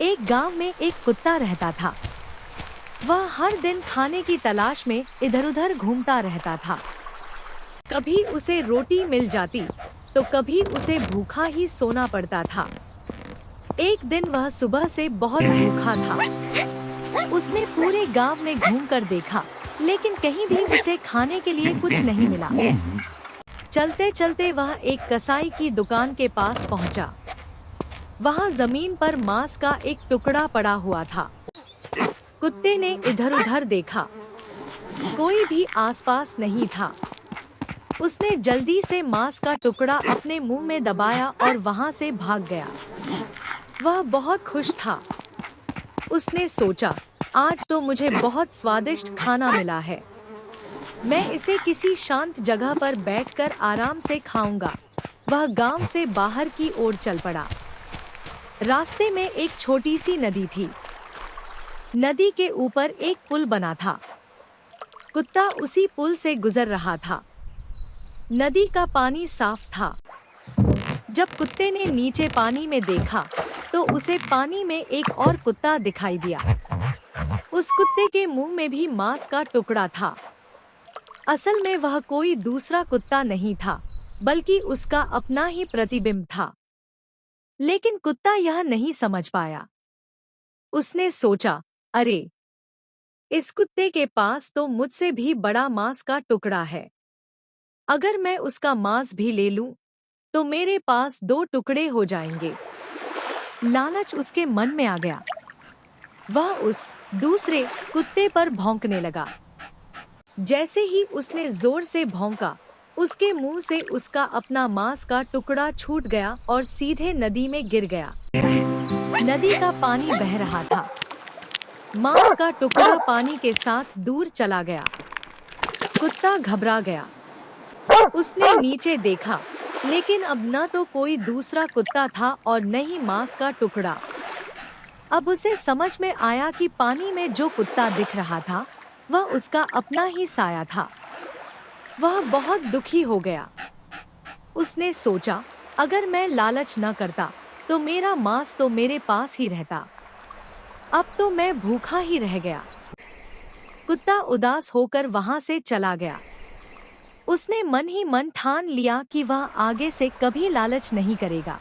एक गांव में एक कुत्ता रहता था। वह हर दिन खाने की तलाश में इधर-उधर घूमता रहता था। कभी उसे रोटी मिल जाती तो कभी उसे भूखा ही सोना पड़ता था। एक दिन वह सुबह से बहुत भूखा था। उसने पूरे गांव में घूमकर देखा, लेकिन कहीं भी उसे खाने के लिए कुछ नहीं मिला। चलते चलते वह एक कसाई की दुकान के पास पहुंचा। वहां जमीन पर मांस का एक टुकड़ा पड़ा हुआ था। कुत्ते ने इधर-उधर देखा, कोई भी आसपास नहीं था। उसने जल्दी से मांस का टुकड़ा अपने मुंह में दबाया और वहां से भाग गया। वह बहुत खुश था। उसने सोचा, आज तो मुझे बहुत स्वादिष्ट खाना मिला है। मैं इसे किसी शांत जगह पर बैठकर आराम से खाऊंगा। वह गांव से बाहर की ओर चल पड़ा। रास्ते में एक छोटी सी नदी थी। नदी के ऊपर एक पुल बना था। कुत्ता उसी पुल से गुजर रहा था। नदी का पानी साफ था। जब कुत्ते ने नीचे पानी में देखा, तो उसे पानी में एक और कुत्ता दिखाई दिया। उस कुत्ते के मुंह में भी मांस का टुकड़ा था। असल में वह कोई दूसरा कुत्ता नहीं था, बल्कि उसका अपना ही प्रतिबिंब था। लेकिन कुत्ता यह नहीं समझ पाया। उसने सोचा, अरे, इस कुत्ते के पास तो मुझसे भी बड़ा मांस का टुकड़ा है। अगर मैं उसका मांस भी ले लूं, तो मेरे पास 2 टुकड़े हो जाएंगे। लालच उसके मन में आ गया। वह उस दूसरे कुत्ते पर भौंकने लगा। जैसे ही उसने जोर से भौंका, उसके मुंह से उसका अपना मांस का टुकड़ा छूट गया और सीधे नदी में गिर गया। नदी का पानी बह रहा था। मांस का टुकड़ा पानी के साथ दूर चला गया। कुत्ता घबरा गया। उसने नीचे देखा, लेकिन अब न तो कोई दूसरा कुत्ता था और न ही मांस का टुकड़ा। अब उसे समझ में आया कि पानी में जो कुत्ता दिख रहा था, वह उसका अपना ही साया था। वह बहुत दुखी हो गया। उसने सोचा, अगर मैं लालच न करता, तो मेरा मांस तो मेरे पास ही रहता। अब तो मैं भूखा ही रह गया। कुत्ता उदास होकर वहां से चला गया। उसने मन ही मन ठान लिया कि वह आगे से कभी लालच नहीं करेगा।